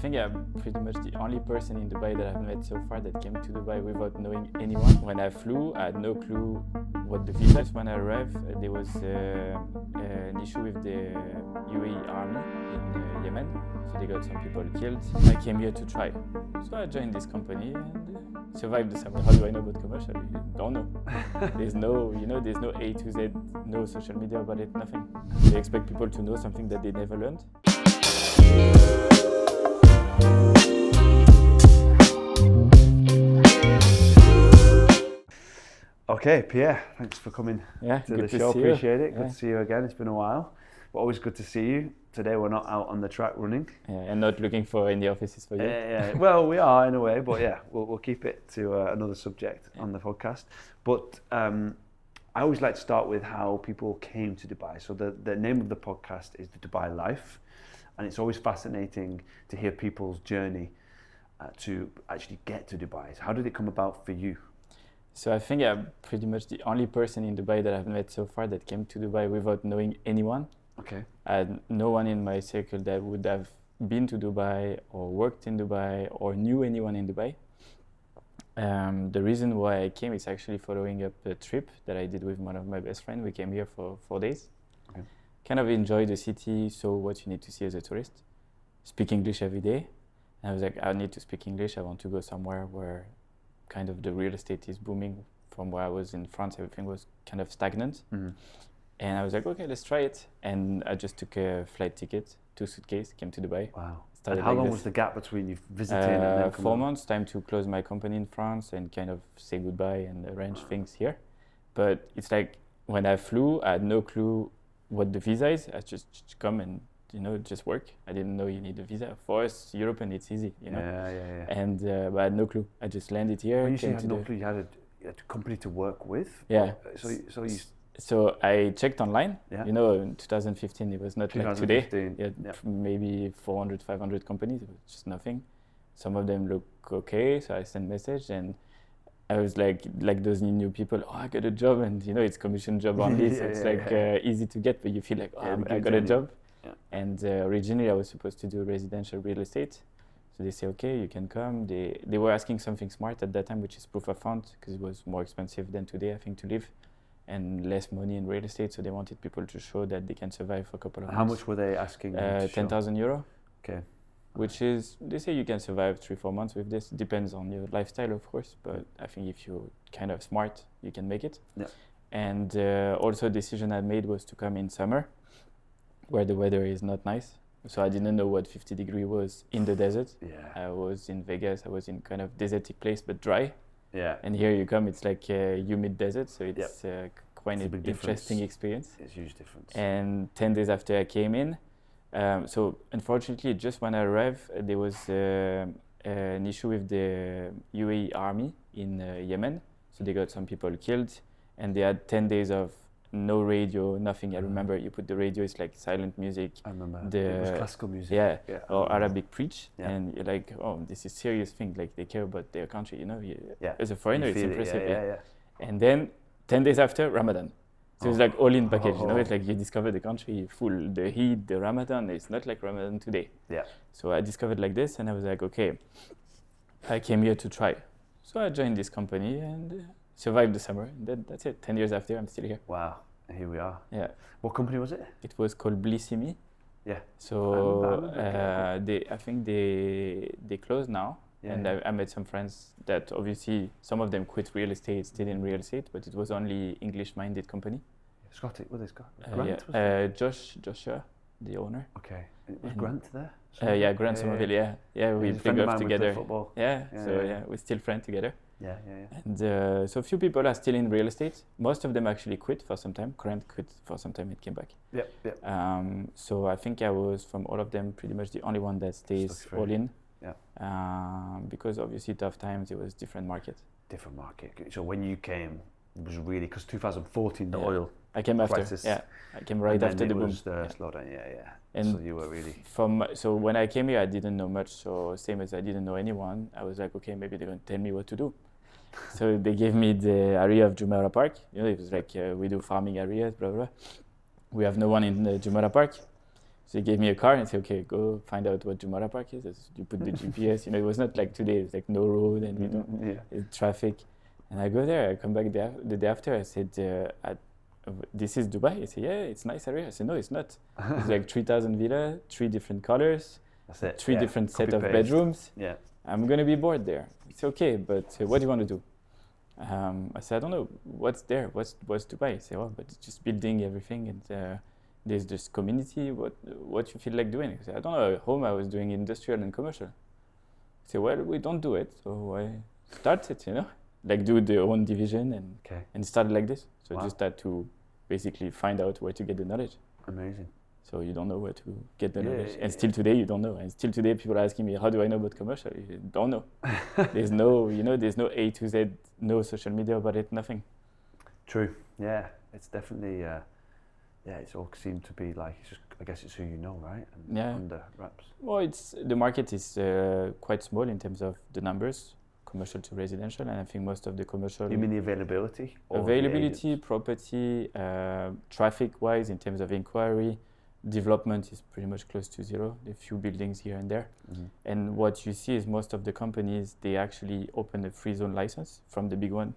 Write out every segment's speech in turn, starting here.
think I'm pretty much the only person in Dubai that I've met so far that came to Dubai without knowing anyone. When I flew, I had no clue what the visa is. When I arrived, there was an issue with the UAE army in Yemen, so they got some people killed. I came here to try, so I joined this company and survived the summer. How do I know about commercial? Don't know. There's no, there's no A to Z, no social media about it, nothing. They expect people to know something that they never learned. Okay, Pierre, thanks for coming to the show. Appreciate it. Good to see you again. It's been a while, but always good to see you. Today we're not out on the track running. And not looking for any offices for you. Well, we are in a way, but we'll keep it to another subject on the podcast. But I always like to start with how people came to Dubai. So the name of the podcast is The Dubai Life, and it's always fascinating to hear people's journey to actually get to Dubai. So how did it come about for you? So I think I'm pretty much the only person in Dubai that I've met so far that came to Dubai without knowing anyone. Okay. I had no one in my circle that would have been to Dubai or worked in Dubai or knew anyone in Dubai. The reason why I came is actually following up a trip that I did with one of my best friends. We came here for 4 days. Okay. Kind of enjoyed the city, saw what you need to see as a tourist. Speak English every day. And I was like, I need to speak English. I want to go somewhere where kind of the real estate is booming. From where I was in France, everything was kind of stagnant. Mm-hmm. And I was like, okay, let's try it. And I just took a flight ticket, 2 suitcases, came to Dubai. Wow. And how long was the gap between you visiting and then coming 4 months, time to close my company in France and kind of say goodbye and arrange things here. But it's like when I flew, I had no clue what the visa is. I just come and just work. I didn't know you need a visa. For us, European, it's easy, Yeah. And but I had no clue. I just landed here. When you say you had no clue, you had a company to work with? Yeah. So I checked online. Yeah. In 2015, it was not like today. Yeah. Maybe 400, 500 companies. It was just nothing. Some of them look okay, so I sent message and I was like those new people. Oh, I got a job, and it's commission job only, so it's easy to get, but you feel like I got a job. Yeah. And originally I was supposed to do residential real estate. So they say, okay, you can come. They were asking something smart at that time, which is proof of fund, because it was more expensive than today, I think, to live, and less money in real estate. So they wanted people to show that they can survive for a couple of months. How much were they asking? 10,000 euro. Okay. Which is, they say you can survive 3-4 months with this. Depends on your lifestyle, of course, but I think if you're kind of smart, you can make it. Yeah. And also decision I made was to come in summer, where the weather is not nice. So I didn't know what 50 degree was in the desert. Yeah. I was in Vegas. I was in kind of desertic place, but dry. Yeah. And here you come, it's like a humid desert. So it's quite an interesting experience. It's a huge difference. And 10 days after I came in, so unfortunately, just when I arrived, there was an issue with the UAE army in Yemen. So they got some people killed, and they had 10 days of no radio, nothing. I remember you put the radio, it's like silent music. I remember. It was classical music. Yeah. Or Arabic preach. Yeah. And you're like, oh, this is serious thing. Like they care about their country, As a foreigner, it's impressive. Yeah. And then 10 days after, Ramadan. So it's like all in package, It's like you discover the country full, the heat, the Ramadan. It's not like Ramadan today. Yeah. So I discovered like this, and I was like, okay, I came here to try. So I joined this company and survived the summer. That's it. 10 years after, I'm still here. Wow. Here we are. Yeah. What company was it? It was called Blissimi. Yeah. So I think they closed now. Yeah, and I met some friends that obviously some of them quit real estate, stayed in real estate, but it was only English-minded company. Scottish, what is Grant? Joshua, the owner. Okay. Was Grant there? Grant Somerville. Yeah. We play golf together. Football. We're still friends together. Yeah. And so a few people are still in real estate. Most of them actually quit for some time. Grant quit for some time. It came back. Yeah. So I think I was, from all of them, pretty much the only one that stays all in. Yeah. Because obviously tough times, it was different market. Different market. So when you came, it was really, because 2014, the oil I came crisis. After. Yeah. I came right after the boom. The slowdown. Yeah. And so you were really. So when I came here, I didn't know much. So same as I didn't know anyone, I was like, okay, maybe they're going to tell me what to do. So they gave me the area of Jumeirah Park. It was like we do farming areas, blah blah. We have no one in the Jumeirah Park. So he gave me a car and said, okay, go find out what Jumeirah Park is. You put the GPS. It was not like today. It's like no road and it's traffic. And I go there. I come back the day after. I said, this is Dubai. He said, yeah, it's nice area. I said, no, it's not. It's like 3,000 villas, 3 different colors, that's it. 3 different set of paste. bedrooms. Yeah. I'm going to be bored there. It's okay, but what do you want to do? I said, I don't know. What's there? What's Dubai? He said, oh, but it's just building everything and there's this community. What you feel like doing? I said, I don't know. At home I was doing industrial and commercial. I said, well, we don't do it, so why start it, Like do the own division and start like this. So just start to basically find out where to get the knowledge. Amazing. So you don't know where to get the knowledge. And still today you don't know. And still today people are asking me, how do I know about commercial? You don't know. There's no, there's no A to Z, no social media about it, nothing. True. Yeah. It's definitely, it's all seemed to be like, it's just, I guess it's who you know, right? And under wraps. Well, the market is quite small in terms of the numbers. Commercial to residential, and I think most of the commercial. You mean the availability? Availability, property, traffic-wise, in terms of inquiry, development is pretty much close to zero. There are few buildings here and there, and what you see is most of the companies they actually open a free zone license from the big one,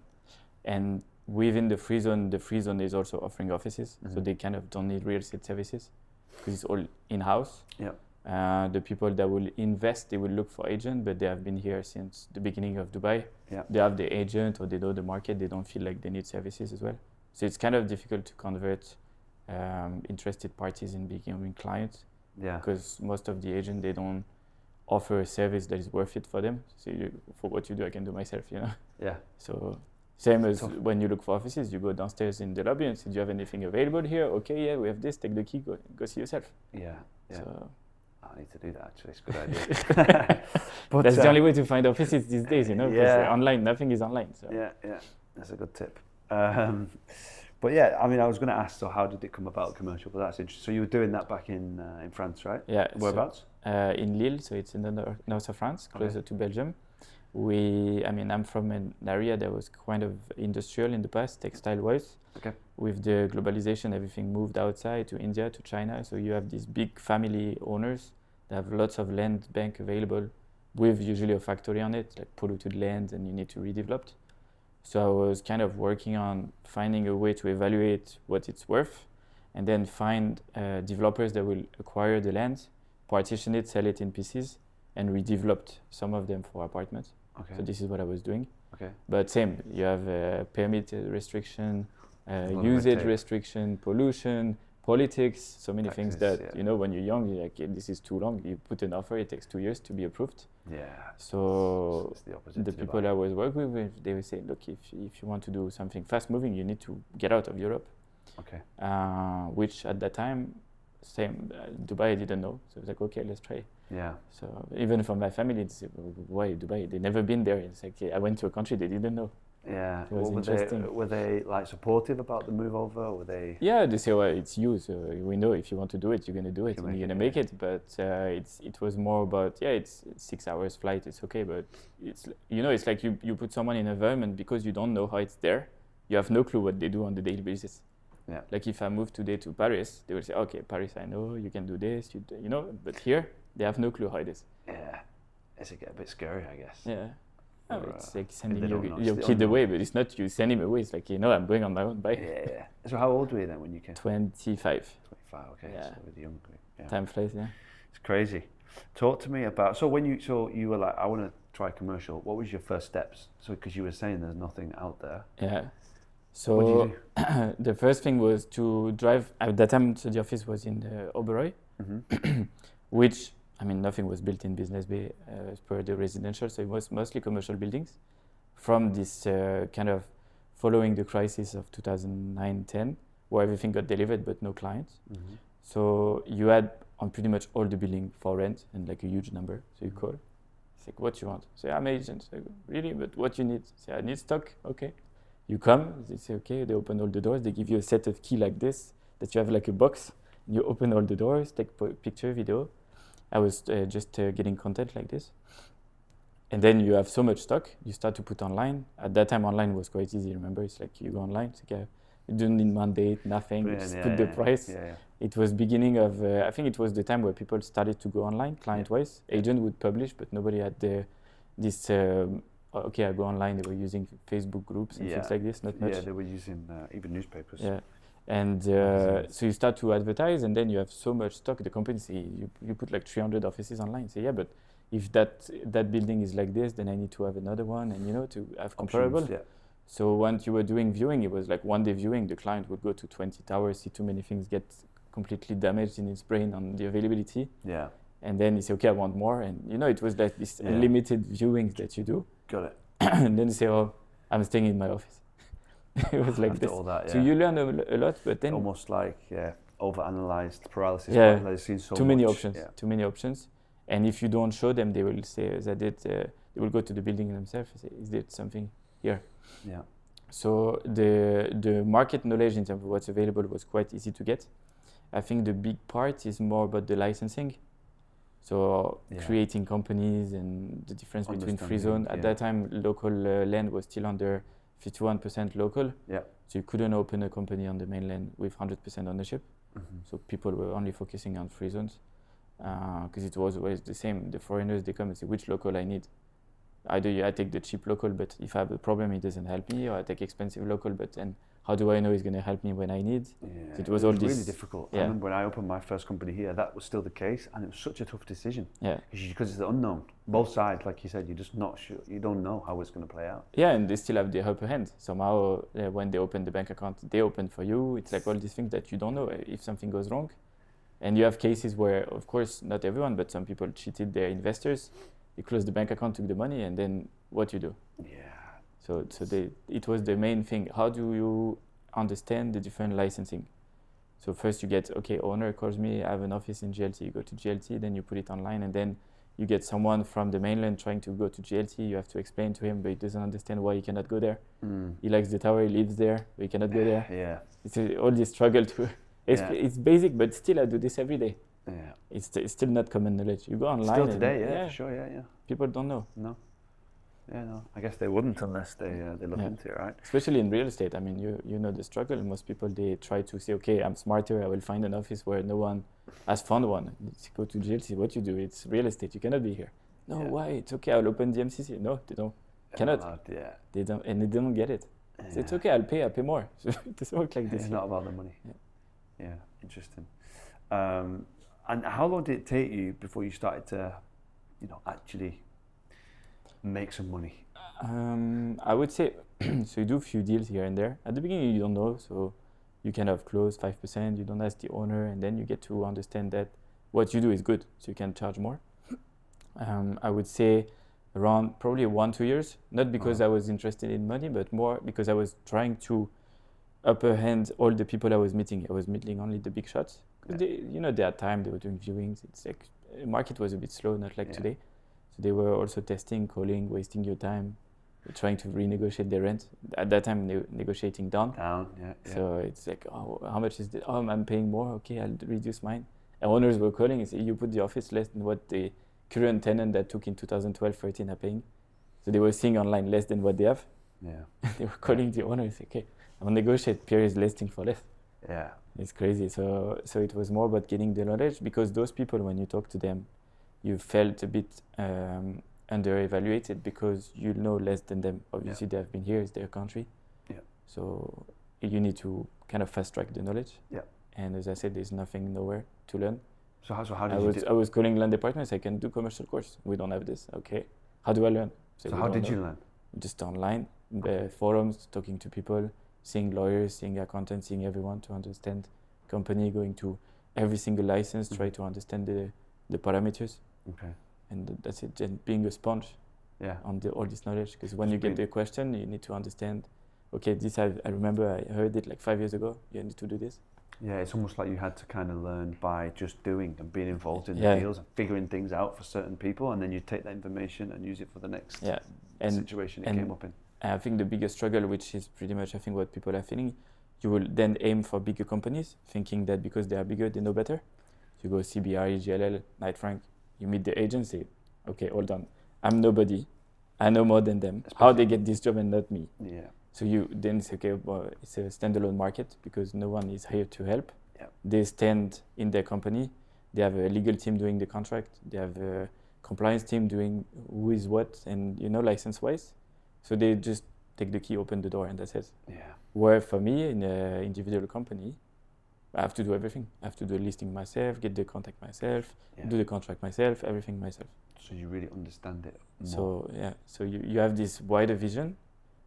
and within the free zone is also offering offices, so they kind of don't need real estate services because it's all in-house. Yeah. The people that will invest, they will look for agent, but they have been here since the beginning of Dubai. Yeah. They have the agent or they know the market. They don't feel like they need services as well. So it's kind of difficult to convert interested parties in becoming clients. Yeah. Because most of the agent, they don't offer a service that is worth it for them. So for what you do, I can do myself, Yeah. So same as when you look for offices, you go downstairs in the lobby and say, do you have anything available here? Okay, yeah, we have this. Take the key, go see yourself. Yeah. Yeah. So, I need to do that actually. It's a good idea. But that's the only way to find offices these days, because online, nothing is online. So. Yeah, that's a good tip. But yeah, I mean, I was going to ask, so how did it come about commercial? But that's interesting. So you were doing that back in France, right? Yeah. Whereabouts? In Lille, so it's in the north of France, closer to Belgium. I'm from an area that was kind of industrial in the past, textile-wise. Okay. With the globalization, everything moved outside to India, to China. So you have these big family owners that have lots of land bank available with usually a factory on it, like polluted land, and you need to redevelop it. So I was kind of working on finding a way to evaluate what it's worth and then find developers that will acquire the land, partition it, sell it in pieces, and redevelop some of them for apartments. Okay. So this is what I was doing. Okay. But same, you have permit restriction, usage restriction, pollution, politics, so many things that, when you're young, you're like, this is too long. You put an offer, it takes 2 years to be approved. Yeah. So it's the opposite the people I was working with, they would say, look, if you want to do something fast moving, you need to get out of Europe. Okay. Which at that time, Dubai I didn't know. So I was like, okay, let's try. Yeah. So even for my family, it's why Dubai? They've never been there. It's like I went to a country they didn't know. Yeah. It was interesting. Were they like supportive about the move over? Or were they? Yeah, they say, well, it's you. So we know if you want to do it, you're gonna do it, and you're gonna make it. But it was more about it's 6 hours flight. It's okay, but it's it's like you put someone in an environment because you don't know how it's there. You have no clue what they do on the daily basis. Yeah. Like if I move today to Paris, they will say, okay, Paris, I know you can do this, but here they have no clue how it is. Yeah, it's a bit scary, I guess. Yeah. Or, it's like sending your kid away, but it's not you send him away. It's like, I'm going on my own bike. Yeah. So how old were you then when you came? 25. 25, okay. Yeah. So with the young group. Yeah. Time flies, yeah. It's crazy. Talk to me about, so you were like, I want to try commercial. What was your first steps? So, because you were saying there's nothing out there. Yeah. So what did you do? The first thing was to drive. At that time, so the office was in the Oberoi, which, nothing was built in Business Bay as per the residential, so it was mostly commercial buildings. From this kind of following the crisis of 2009-10, where everything got delivered but no clients. So you had on pretty much all the building for rent and like a huge number. So you call, it's like, what you want? Say, I'm agent. I go, really? But what you need? Say, I need stock. Okay. You come, they say, okay, they open all the doors, they give you a set of key like this, that you have like a box, you open all the doors, take picture, video. I was just getting content like this. And then you have so much stock, you start to put online. At that time, online was quite easy, remember? It's like you go online, it's like, You don't need mandate, nothing. You just put the price. It was beginning of, I think it was the time where people started to go online, client-wise. Agent would publish, but nobody had this, okay, I go online. They were using Facebook groups and things like this, not much. Yeah, they were using even newspapers. Yeah, and so you start to advertise, and then you have so much stock. The company say, you put like 300 offices online. Say, yeah, but if that building is like this, then I need to have another one, and to have comparable. Options, yeah. So once you were doing viewing, it was like one day viewing. The client would go to 20 towers, see too many things, get completely damaged in his brain on the availability. Yeah. And then he say, okay, I want more. And it was like this unlimited viewings that you do. Got it. And then you say, oh, I'm staying in my office. It was like this. All that, So you learn a lot, but then almost like overanalyzed paralysis. Yeah. Like seen so too many much. options. Yeah. Too many options. And if you don't show them, they will say that they will go to the building themselves and say, is there something here? Yeah. So the market knowledge in terms of what's available was quite easy to get. I think the big part is more about the licensing. So creating companies and the difference between free zone. At that time, local land was still under 51% local. Yeah. So you couldn't open a company on the mainland with 100% ownership. Mm-hmm. So people were only focusing on free zones because it was always the same. The foreigners, they come and say, which local I need? Either I take the cheap local, but if I have a problem, it doesn't help me, or I take expensive local, but then how do I know it's going to help me when I need? Yeah, so it was all really this difficult. Yeah. I remember when I opened my first company here, that was still the case, and it was such a tough decision. Yeah. Because it's the unknown. Both sides, like you said, you're just not sure. You don't know how it's going to play out. Yeah, and they still have the upper hand. Somehow, when they open the bank account, they open for you. It's like all these things that you don't know if something goes wrong. And you have cases where, of course, not everyone, but some people cheated their investors. They closed the bank account, took the money, and then what you do? Yeah. So it was the main thing. How do you understand the different licensing? So first you get, okay, owner calls me, I have an office in GLT. You go to GLT, then you put it online, and then you get someone from the mainland trying to go to GLT. You have to explain to him, but he doesn't understand why he cannot go there. He likes the tower, he lives there, but he cannot go there. Yeah. It's all this struggle to. It's basic, but still I do this every day. Yeah. It's still not common knowledge. You go online. Still today, for sure, yeah. People don't know. No. Yeah, no. I guess they wouldn't unless they look into it, right? Especially in real estate. I mean, you know the struggle. Most people, they try to say, okay, I'm smarter. I will find an office where no one has found one. Go to GLC. What you do? It's real estate. You cannot be here. No, why? It's okay. I'll open the MCC. No, they don't. Cannot. They don't, and they don't get it. Yeah. So it's okay. I'll pay more. It doesn't work like this. It's not about the money. Yeah, interesting. And how long did it take you before you started to, actually make some money? I would say, so you do a few deals here and there. At the beginning, you don't know, so you kind of close 5%. You don't ask the owner, and then you get to understand that what you do is good, so you can charge more. I would say around probably 1-2 years, not because I was interested in money, but more because I was trying to upper hand all the people I was meeting. I was meeting only the big shots. They had time, they were doing viewings. It's like, the market was a bit slow, not like today. So they were also testing, calling, wasting your time, trying to renegotiate their rent. At that time, negotiating down. So it's like, oh, how much is this? Oh, I'm paying more. Okay, I'll reduce mine. And owners were calling and say, you put the office less than what the current tenant that took in 2012-13 are paying. So they were seeing online less than what they have. Yeah. They were calling the owner and say, okay, I'll negotiate. Pierre is listing for less. Yeah. It's crazy. So it was more about getting the knowledge, because those people, when you talk to them, you felt a bit under-evaluated because you know less than them. Obviously, they have been here, it's their country. Yeah. So you need to kind of fast-track the knowledge. Yeah. And as I said, there's nothing nowhere to learn. So how did you do? I was calling land departments. I can do commercial course. We don't have this. Okay. How do I learn? So how did you learn? Just online, forums, talking to people, seeing lawyers, seeing accountants, seeing everyone to understand company, going to every single license, try to understand the parameters. Okay. And that's it. And being a sponge on all this knowledge, because when you get the question, you need to understand, okay, this I remember I heard it like 5 years ago, you need to do this. Yeah, it's almost like you had to kind of learn by just doing and being involved in the deals and figuring things out for certain people, and then you take that information and use it for the next situation it came up in. I think the biggest struggle, which is pretty much I think what people are feeling, you will then aim for bigger companies, thinking that because they are bigger, they know better. So you go CBRE, GLL, Knight Frank, you meet the agency, okay, hold on, I'm nobody, I know more than them. How they get this job and not me? Yeah. So you then say, okay, well, it's a standalone market because no one is here to help. Yep. They stand in their company. They have a legal team doing the contract. They have a compliance team doing who is what and, license-wise. So they just take the key, open the door, and that's it. Yeah. Where for me, in an individual company, I have to do everything. I have to do the listing myself, get the contact myself, do the contract myself, everything myself. So you really understand it more. So yeah, so you have this wider vision.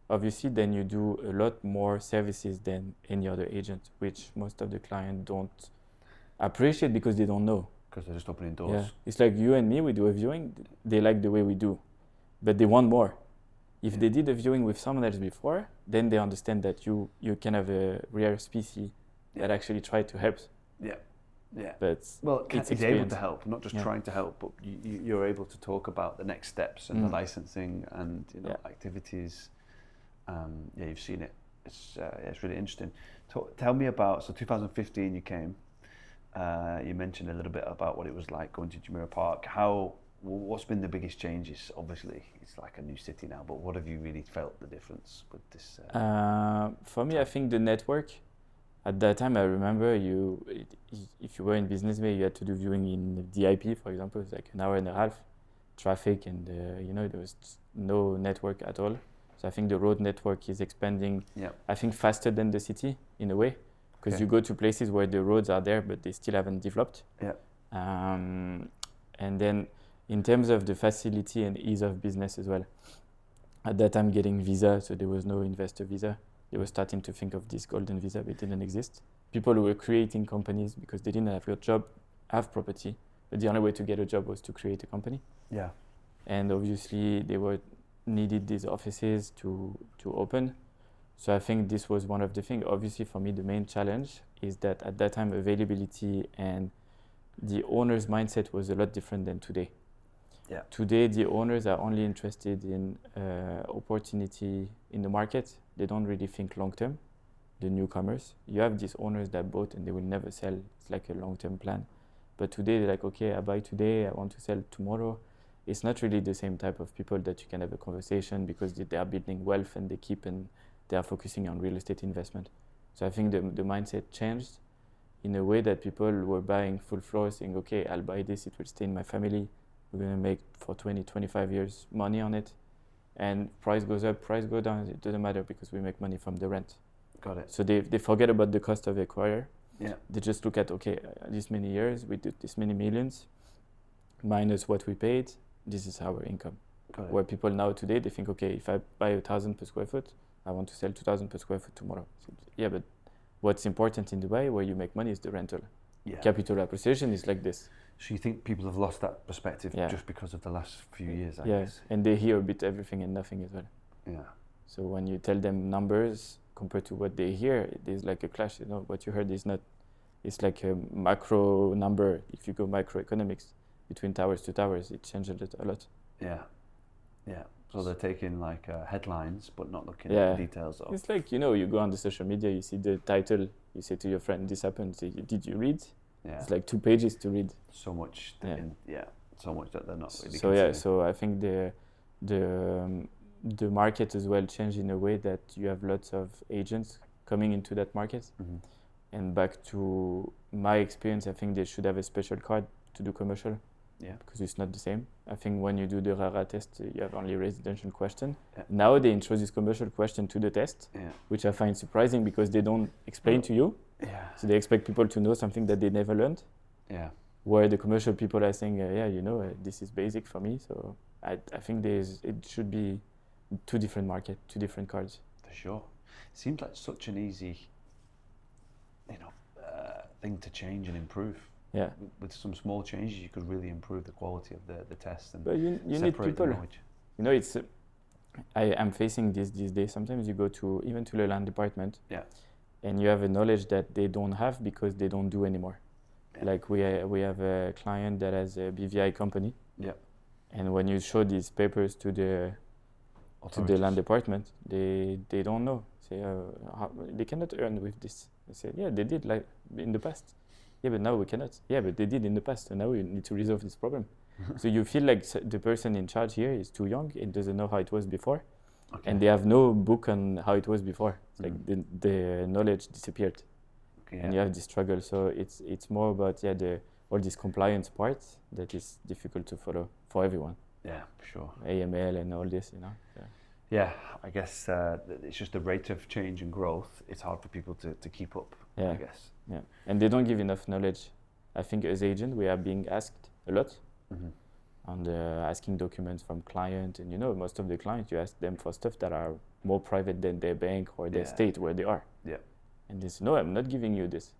Obviously, then you do a lot more services than any other agent, which most of the clients don't appreciate because they don't know. Because they're just opening doors. Yeah, it's like you and me, we do a viewing, they like the way we do, but they want more. If they did a viewing with someone else before, then they understand that you can have a rare species that actually try to help. Yeah, yeah. But it's able to help, not just trying to help, but you're able to talk about the next steps and the licensing and activities. You've seen it. It's really interesting. Tell me about, so 2015 you came. You mentioned a little bit about what it was like going to Jumeirah Park. What's been the biggest changes? Obviously, it's like a new city now, but what have you really felt the difference with this? For me, I think the network. At that time, I remember if you were in Business Bay, you had to do viewing in DIP, for example. It's like an hour and a half, traffic, and there was no network at all. So I think the road network is expanding. Yeah. I think faster than the city in a way, because you go to places where the roads are there, but they still haven't developed. Yeah. And then in terms of the facility and ease of business as well. At that time, getting visa, so there was no investor visa. They were starting to think of this golden visa, but it didn't exist. People who were creating companies because they didn't have a job, have property, but the only way to get a job was to create a company. Yeah. And obviously they needed these offices to open. So I think this was one of the things. Obviously for me, the main challenge is that at that time, availability and the owner's mindset was a lot different than today. Yeah. Today, the owners are only interested in opportunity in the market. They don't really think long-term, the newcomers. You have these owners that bought and they will never sell. It's like a long-term plan. But today, they're like, okay, I buy today, I want to sell tomorrow. It's not really the same type of people that you can have a conversation because they are building wealth and they are focusing on real estate investment. So I think the mindset changed in a way that people were buying full floors saying, okay, I'll buy this, it will stay in my family. We're going to make for 20, 25 years money on it. And price goes up, price goes down, it doesn't matter because we make money from the rent. Got it. So they forget about the cost of acquire. Yeah. They just look at, okay, this many years, we did this many millions, minus what we paid, this is our income. Got it. Where people now today, they think, okay, if I buy 1,000 per square foot, I want to sell 2,000 per square foot tomorrow. So, yeah, but what's important in Dubai, where you make money, is the rental. Yeah. Capital appreciation is like this. So you think people have lost that perspective just because of the last few years, I guess? And they hear a bit everything and nothing as well. Yeah. So when you tell them numbers compared to what they hear, there's like a clash. What you heard is not, it's like a macro number. If you go microeconomics between towers to towers, it changes a lot. Yeah. Yeah. So they're taking like headlines, but not looking at the details of. It's like, you go on the social media, you see the title, you say to your friend, this happened, say, did you read? Yeah. It's like 2 pages to read. So much. So much that they're not really. So so I think the market as well changed in a way that you have lots of agents coming into that market. Mm-hmm. And back to my experience, I think they should have a special card to do commercial. Yeah. Because it's not the same. I think when you do the RARA test, you have only residential question. Yeah. Now they introduce commercial question to the test, which I find surprising because they don't explain to you. Yeah. So they expect people to know something that they never learned. Yeah. Where the commercial people are saying, this is basic for me. So I think it should be 2 different markets, 2 different cards. For sure. Seems like such an easy, thing to change and improve. Yeah. With some small changes, you could really improve the quality of the test and but you need people. It's I'm facing this these days. Sometimes you go even to the land department. Yeah. And you have a knowledge that they don't have because they don't do anymore. Yeah. Like we have a client that has a BVI company. Yeah. And when you show these papers to the land department, they don't know. Say they cannot earn with this. They say they did like in the past. Yeah, but now we cannot. Yeah, but they did in the past, and now we need to resolve this problem. So you feel like the person in charge here is too young and doesn't know how it was before. Okay. and they have no book on how it was before. It's like the knowledge disappeared, and you have this struggle. So it's more about all these compliance parts that is difficult to follow for everyone. Yeah, for sure. AML and all this, you know. Yeah, I guess it's just the rate of change and growth. It's hard for people to keep up. Yeah. I guess. Yeah, and they don't give enough knowledge. I think as agent we are being asked a lot. And asking documents from client, and you know, most of the clients, you ask them for stuff that are more private than their bank or their state where they are. Yeah. And they say, no, I'm not giving you this.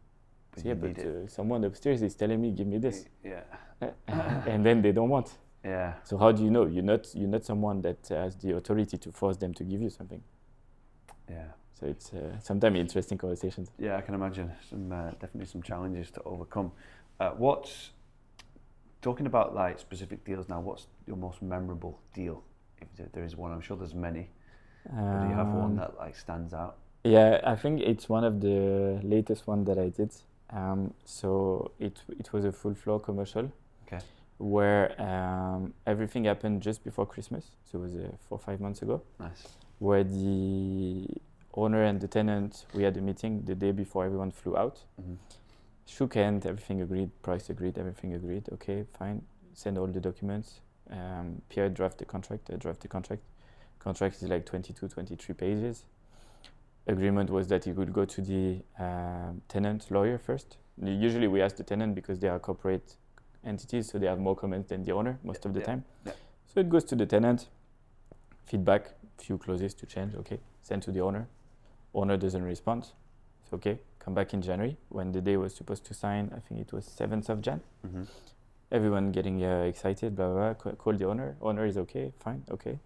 But someone upstairs is telling me, give me this. Yeah. And then they don't want. Yeah. So how do you know? You're not someone that has the authority to force them to give you something. Yeah. So it's sometimes interesting conversations. Yeah, I can imagine definitely some challenges to overcome. Talking about like specific deals now, what's your most memorable deal? If there is one, I'm sure there's many. But do you have one that like stands out? Yeah, I think it's one of the latest one that I did. So it was a full floor commercial. Okay. Where everything happened just before Christmas. So it was 4 or 5 months ago. Nice. Where the owner and the tenant, we had a meeting the day before everyone flew out. Shook hand, everything agreed, price agreed, everything agreed. Okay, fine. Send all the documents. Pierre draft the contract. I draft the contract. Contract is like 22, 23 pages. Agreement was that it would go to the tenant lawyer first. Usually we ask the tenant because they are corporate entities, so they have more comments than the owner most of the time. Yeah. So it goes to the tenant. Feedback, few clauses to change. Okay, send to the owner. Owner doesn't respond. It's okay. Come back in January when the day was supposed to sign. I think it was 7th of Jan. Everyone getting excited, blah, blah, blah. Call the owner. Owner is okay, fine, okay.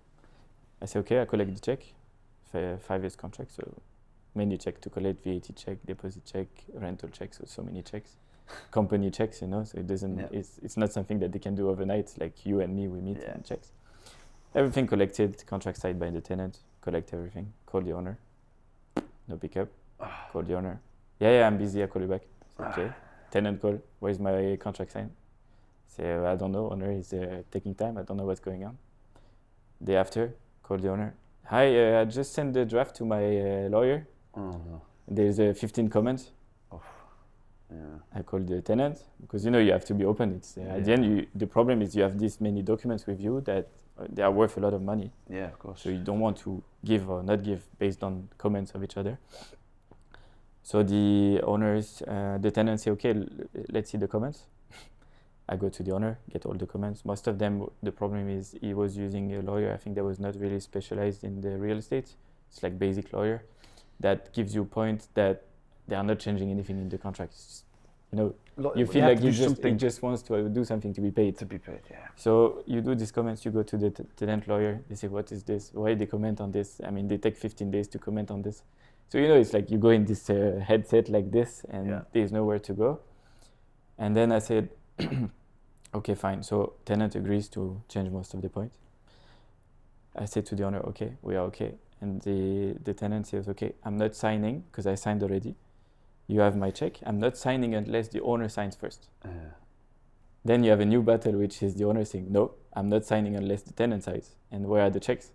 I say, okay, I collect the check. 5 years contract, so many checks to collect, VAT check, deposit check, rental checks, so many checks. Company checks, you know, so it doesn't, it's not something that they can do overnight, like you and me, we meet and checks. Everything collected, contract signed by the tenant, collect everything, call the owner, no pickup, call the owner. Yeah, I'm busy, I'll call you back. Okay, tenant call, where's my contract signed? Say, I don't know, owner is taking time, I don't know what's going on. Day after, call the owner. Hi, I just sent the draft to my lawyer. There's 15 comments. I called the tenant because you know you have to be open. It's at the end, the problem is you have this many documents with you that they are worth a lot of money. Yeah, of course. So you don't want to give or not give based on comments of each other. So the owners, the tenants say, okay, let's see the comments. I go to the owner, get all the comments. Most of them, the problem is he was using a lawyer. I think that was not really specialized in the real estate. It's like basic lawyer that gives you a point that they are not changing anything in the contract. You know, you feel like he just wants to do something to be paid. To be paid, yeah. So you do these comments, you go to the tenant lawyer, they say, what is this? Why they comment on this? I mean, they take 15 days to comment on this. So, you know, it's like you go in this headset like this and there's nowhere to go. And then I said, okay, fine. So tenant agrees to change most of the points. I said to the owner, okay, we are okay. And the tenant says, okay, I'm not signing because I signed already. You have my check. I'm not signing unless the owner signs first. Then you have a new battle, which is the owner saying, no, I'm not signing unless the tenant signs. And where are the checks?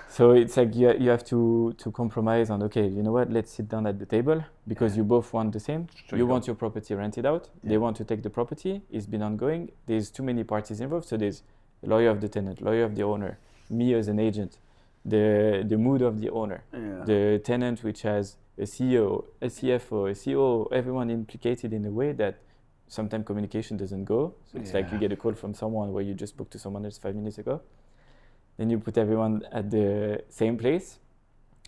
So it's like you have to compromise on, okay, you know what, let's sit down at the table because you both want the same. So you want your property rented out. They want to take the property. It's been ongoing. There's too many parties involved. So there's a lawyer of the tenant, lawyer of the owner, me as an agent, the mood of the owner, the tenant which has a CEO, a CFO, a COO, everyone implicated in a way that sometimes communication doesn't go. So it's like you get a call from someone where you just spoke to someone else 5 minutes ago. Then you put everyone at the same place.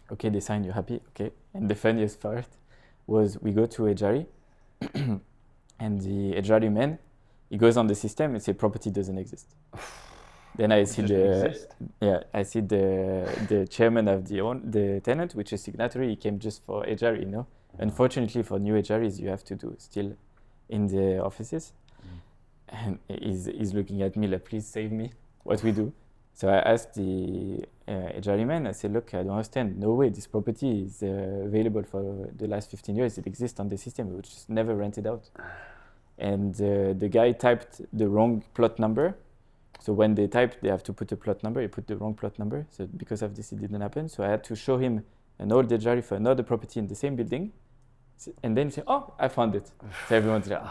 Okay, they sign, you're happy. Okay. And the funniest part was we go to a jury and the juryman, he goes on the system and say property doesn't exist. Then I see I see the chairman of the tenant, which is signatory. He came just for a jury, you know. Unfortunately, for new juries, you have to do still in the offices. And he's looking at me like, please save me. What we do? So I asked the juryman, I said, look, I don't understand. No way, this property is available for the last 15 years. It exists on the system, which is never rented out. And the guy typed the wrong plot number. So when they type, they have to put a plot number. He put the wrong plot number. So because of this, it didn't happen. So I had to show him an old ejari for another property in the same building. And then say, oh, I found it. So everyone's like,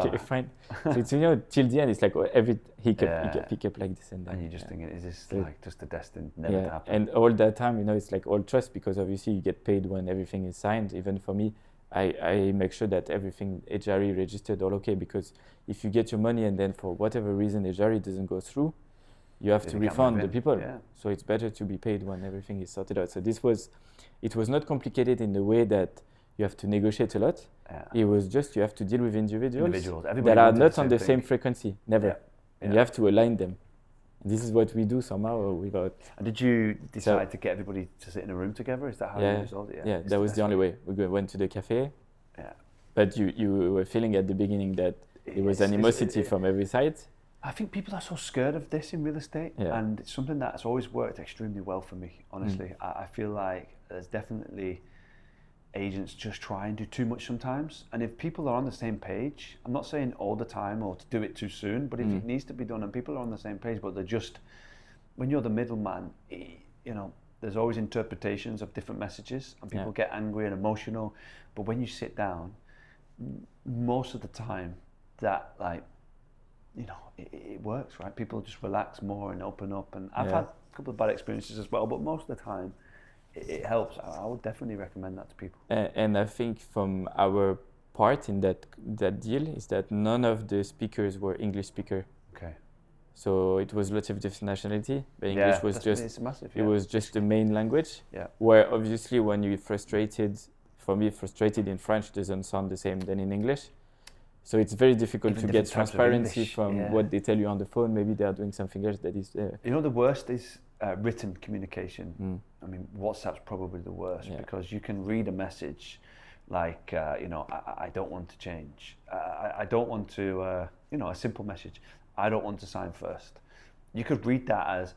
okay, fine. So it's, till the end, it's like every hiccup like this. And you're just thinking, is this like just a destined never to happen? And all that time, it's like all trust, because obviously you get paid when everything is signed. Even for me, I make sure that everything ejari registered all okay, because if you get your money and then for whatever reason ejari doesn't go through, you have to refund the people. Yeah. So it's better to be paid when everything is sorted out. So it was not complicated in the way that you have to negotiate a lot. Yeah. It was just you have to deal with individuals that are not on the same frequency, never. Yeah. And you have to align them. And this is what we do somehow without. And did you decide to get everybody to sit in a room together? Is that how you resolved it? Yeah, that was the only way. We went to the cafe. Yeah. But you were feeling at the beginning that there was animosity from every side. I think people are so scared of this in real estate, and it's something that's always worked extremely well for me, honestly. I feel like there's definitely agents just try and do too much sometimes, and if people are on the same page, I'm not saying all the time or to do it too soon, but if it needs to be done and people are on the same page, but they're just, when you're the middleman, there's always interpretations of different messages and people get angry and emotional, but when you sit down, most of the time that it works, right? People just relax more and open up, and I've had a couple of bad experiences as well, but most of the time it helps. I would definitely recommend that to people. And I think from our part in that deal is that none of the speakers were English speaker. Okay. So it was lots of different nationality, but English was just massive, it was just the main language. Yeah. Where obviously when you're frustrated, for me, frustrated in French doesn't sound the same than in English. So it's very difficult to get transparency from what they tell you on the phone. Maybe they are doing something else that is. The worst is written communication. I mean, WhatsApp's probably the worst because you can read a message like, I don't want to change. I don't want to, a simple message. I don't want to sign first. You could read that as,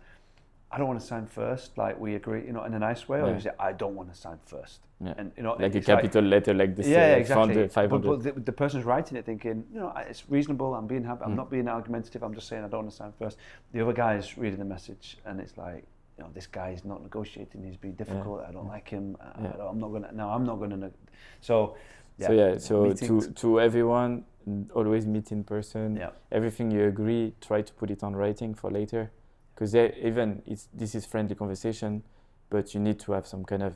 I don't want to sign first, like we agree, in a nice way, or you say, I don't want to sign first. Yeah. And like a capital letter like this. Exactly. 500. But the person's writing it thinking, it's reasonable, I'm being happy, I'm not being argumentative, I'm just saying I don't want to sign first. The other guy is reading the message and it's like, this guy is not negotiating, he's being difficult, I don't like him, I'm not gonna. So to everyone, always meet in person. Yeah. Everything you agree, try to put it on writing for later. Because this is friendly conversation, but you need to have some kind of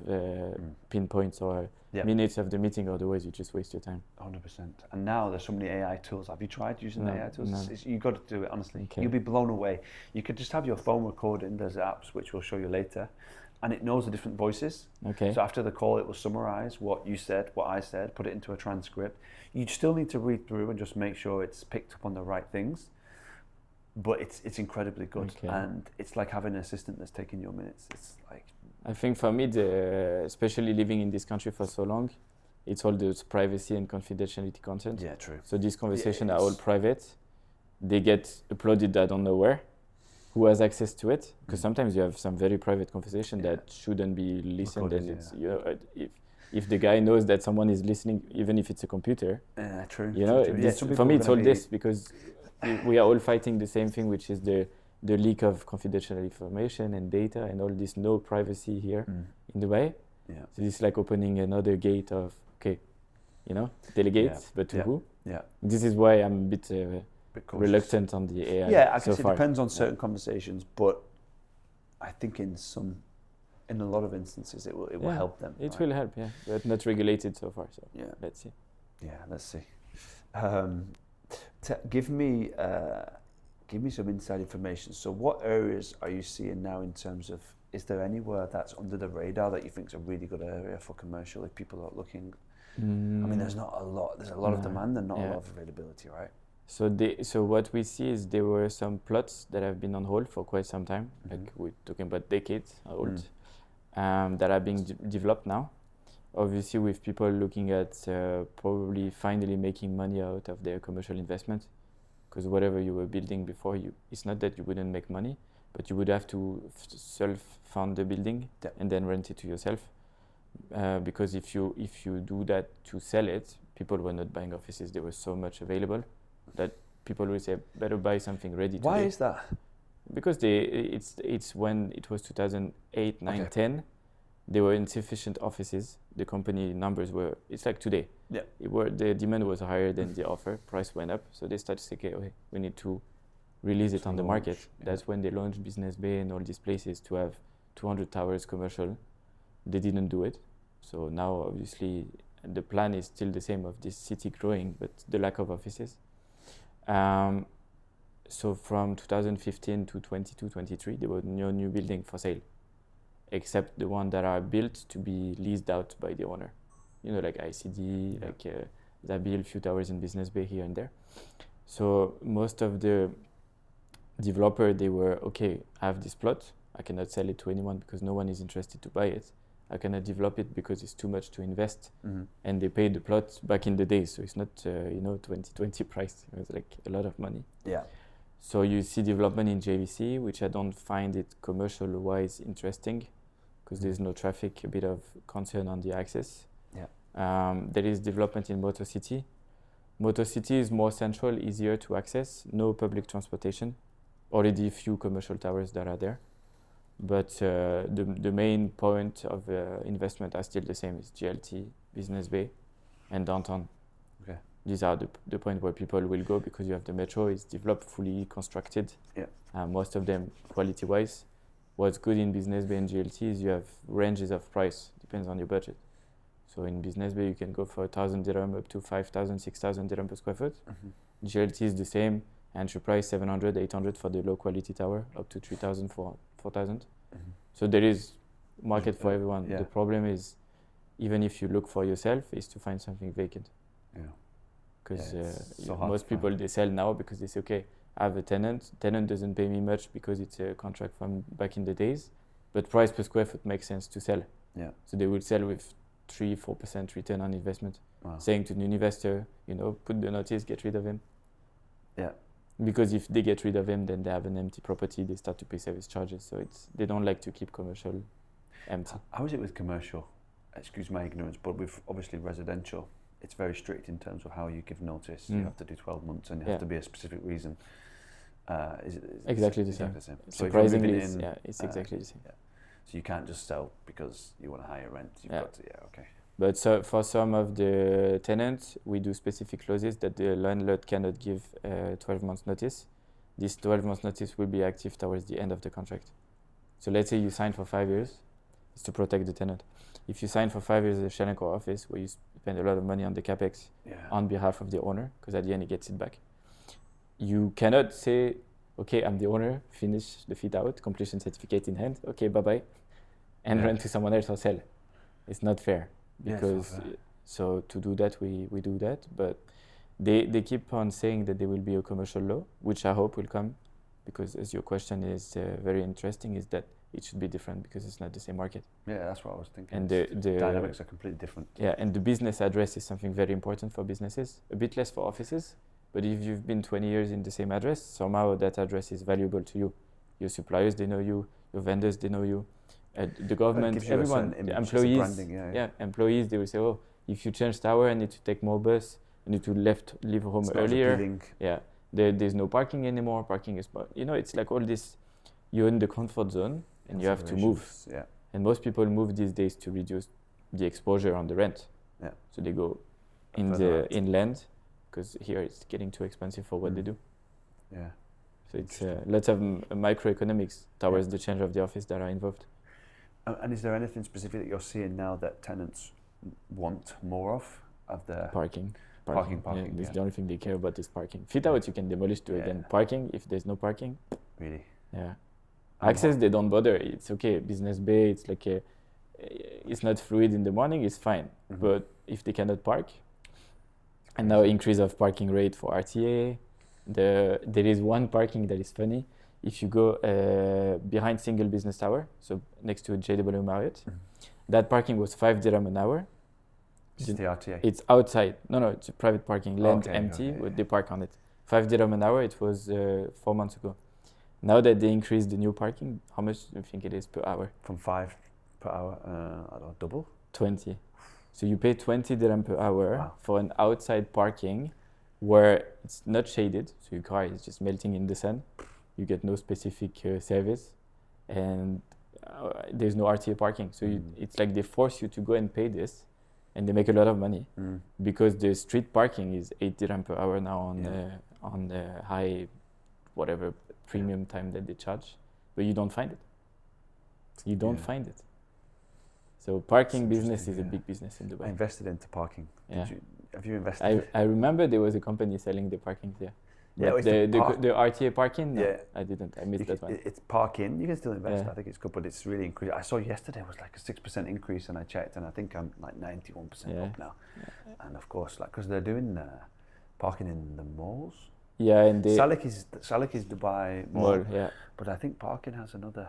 pinpoints or minutes of the meeting, otherwise you just waste your time. 100%. And now there's so many AI tools. Have you tried using AI tools? No. You've got to do it, honestly. Okay. You'll be blown away. You could just have your phone recording. There's apps which we'll show you later, and it knows the different voices. Okay. So after the call, it will summarize what you said, what I said, put it into a transcript. You still need to read through and just make sure it's picked up on the right things. But it's incredibly good, and it's like having an assistant that's taking your minutes. It's like, I think for me, especially living in this country for so long, it's all the privacy and confidentiality content. Yeah, true. So these conversations are all private. They get uploaded, I don't know where, who has access to it, because sometimes you have some very private conversation that shouldn't be listened, and it's if the guy knows that someone is listening, even if it's a computer. True. For me, it's all this because. We are all fighting the same thing, which is the leak of confidential information and data and all this no privacy here in Dubai. Yeah. So it's like opening another gate of, delegate, but to who? Yeah. This is why I'm a bit reluctant on the AI. Yeah, I guess it depends on certain conversations, but I think in a lot of instances it will help them. It will help, but not regulated so far. So let's see. Yeah, let's see. Give me some inside information. So what areas are you seeing now in terms of, is there anywhere that's under the radar that you think is a really good area for commercial if people are looking? I mean, there's a lot of demand and not a lot of availability, right? So what we see is there were some plots that have been on hold for quite some time, like we're talking about decades old, that are being developed now. Obviously, with people looking at probably finally making money out of their commercial investment, because whatever you were building before, it's not that you wouldn't make money, but you would have to self-fund the building and then rent it to yourself. Because if you do that to sell it, people were not buying offices. There was so much available that people will say, better buy something ready. Why is that? because it's when it was 2008, 9, Okay. 10, there were insufficient offices. The company numbers were, it's like today. Yeah. The demand was higher than the offer, price went up. So they started to say, okay, we need to release it To on the launch, market. yeah. That's when they launched Business Bay and all these places to have 200 towers commercial. They didn't do it. So now obviously the plan is still the same of this city growing, but the lack of offices. So from 2015 to 22, 23, there was no new building for sale, except the one that are built to be leased out by the owner. You know, like ICD, Yeah. like Zabil, a few towers in Business Bay here and there. So most of the developer, they were, okay, I have this plot. I cannot sell it to anyone because no one is interested to buy it. I cannot develop it because it's too much to invest. And they paid the plot back in the days. So it's not, 2020 price. It was like a lot of money. Yeah. So you see development in JVC, which I don't find it commercial-wise interesting because there's no traffic, a bit of concern on the access. Yeah. There is development in Motor City. Motor City is more central, easier to access, no public transportation, already a few commercial towers that are there. But the main point of investment are still the same, is GLT, Business Bay, and downtown. Okay. These are the point where people will go because you have the metro, it's developed, fully constructed. Yeah. Most of them quality-wise. What's good in Business Bay and GLT is you have ranges of price, depends on your budget. So in Business Bay, you can go for 1,000 dirham up to 5,000, 6,000 dirham per square foot. GLT is the same, enterprise 700, 800 for the low quality tower, up to 3,000, 4,000. So there is market for everyone. Yeah. The problem is, even if you look for yourself, is to find something vacant. Yeah. Because it's so hard most to find. people, they sell now because they say, okay, I have a tenant. Tenant doesn't pay me much because it's a contract from back in the days, but price per square foot makes sense to sell. Yeah. So they will sell with 3-4% return on investment, Wow. saying to the investor, put the notice, get rid of him. Yeah. Because if they get rid of him, then they have an empty property, they start to pay service charges. So they don't like to keep commercial empty. How is it with commercial? Excuse my ignorance, but with obviously residential, it's very strict in terms of how you give notice. You have to do 12 months and it has to be a specific reason. Is it Exactly the same. So if you're Surprisingly, moving in, it's exactly the same. Yeah. So you can't just sell because you want a higher rent. You've got to, okay. But so for some of the tenants, we do specific clauses that the landlord cannot give 12 months notice. This 12 months notice will be active towards the end of the contract. So let's say you sign for 5 years, it's to protect the tenant. If you sign for 5 years at a Shaneko office where you spend a lot of money on the capex on behalf of the owner, because at the end he gets it back, you cannot say, okay, I'm the owner, finish the fit out, completion certificate in hand, okay, bye-bye, and rent to someone else or sell. It's not fair. Because so to do that we do that, but they keep on saying that there will be a commercial law, which I hope will come, because as your question is very interesting, is that it should be different because it's not the same market. Yeah, that's what I was thinking. And the dynamics are completely different. Yeah, and the business address is something very important for businesses, a bit less for offices, but if you've been 20 years in the same address, somehow that address is valuable to you. Your suppliers, they know you, your vendors, they know you. The government, everyone, the employees, branding, employees, they will say, oh, if you change tower, I need to take more bus, I need to leave home earlier. Yeah, there's no parking anymore. Parking is, it's like all this. You're in the comfort zone and you have to move. Yeah. And most people move these days to reduce the exposure on the rent. Yeah. So they go in the inland because here it's getting too expensive for what they do. Yeah. So it's lots of microeconomics towards the change of the office that are involved. And is there anything specific that you're seeing now that tenants want more of the parking? Parking. That's the only thing they care about is parking. Fit out you can demolish to again. Parking, if there's no parking. Really? Yeah. Access they don't bother. It's okay. Business Bay, it's like it's not fluid in the morning. It's fine. But if they cannot park, and now increase of parking rate for RTA. There is one parking that is funny. If you go behind Single Business Tower, so next to JW Marriott, that parking was 5 dirham an hour. This is the RTA? It's outside. No, it's a private parking, land empty, with they park on it. 5 dirham an hour, it was 4 months ago. Now that they increased the new parking, how much do you think it is per hour? From 5 per hour, I don't know, double? 20. So you pay 20 dirham per hour for an outside parking where it's not shaded, so your car is just melting in the sun. you get no specific service, and there's no RTA parking. So it's like they force you to go and pay this, and they make a lot of money because the street parking is 8 dirham per hour now on the high, whatever premium time that they charge, but you don't find it. You don't find it. So parking business is a big business in Dubai. I invested into parking. Yeah. Have you invested? I remember there was a company selling the parkings there. Yeah, But the RTA parking? No, Yeah. I didn't. I missed that one. It's parking. You can still invest. Yeah. I think it's good, but it's really increased. I saw yesterday was like a 6% increase, and I checked, and I think I'm like 91% up now. Yeah. And of course, like because they're doing parking in the malls. Yeah, and Salik is Dubai mall. Yeah. But I think parking has another.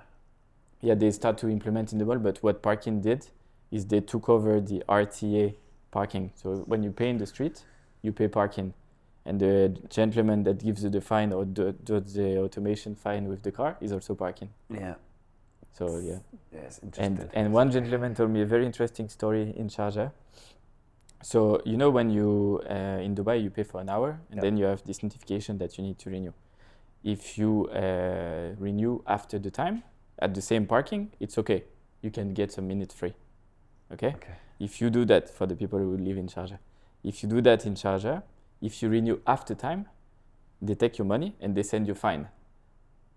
Yeah, they start to implement in the mall, but what parking did is they took over the RTA parking. So when you pay in the street, you pay parking. And the gentleman that gives you the fine or does the automation fine with the car is also parking. Yeah. So yeah. Yes, interesting. And one gentleman told me a very interesting story in Sharjah. So you know when you in Dubai you pay for an hour and then you have this notification that you need to renew. If you renew after the time at the same parking, it's okay. You can get some minutes free. Okay? If you do that for the people who live in Sharjah, if you do that in Sharjah, if you renew after time, they take your money and they send you fine.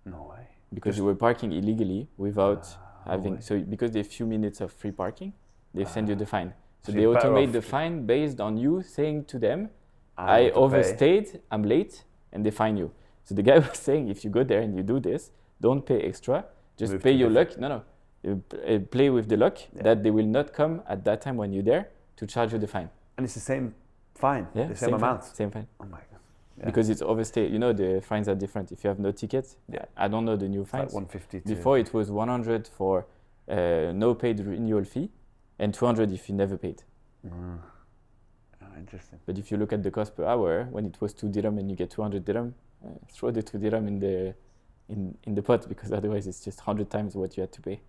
No way. Because you were parking illegally without having. So because they have few minutes of free parking, they send you the fine. So they automate the fine based on you saying to them, I overstayed, I'm late, and they fine you. So the guy was saying, if you go there and you do this, don't pay extra, just pay your luck. No. Play with the luck that they will not come at that time when you're there to charge you the fine. And it's the same fine, yeah, the same amount? Same fine. Oh my God. Yeah. Because it's overstayed. You know, the fines are different. If you have no ticket, I don't know the new fines. Like 150 Before it was 100 for no paid renewal fee and 200 if you never paid. Oh, interesting. But if you look at the cost per hour, when it was 2 dirham and you get 200 dirham, throw the 2 dirham in the pot because otherwise it's just 100 times what you had to pay.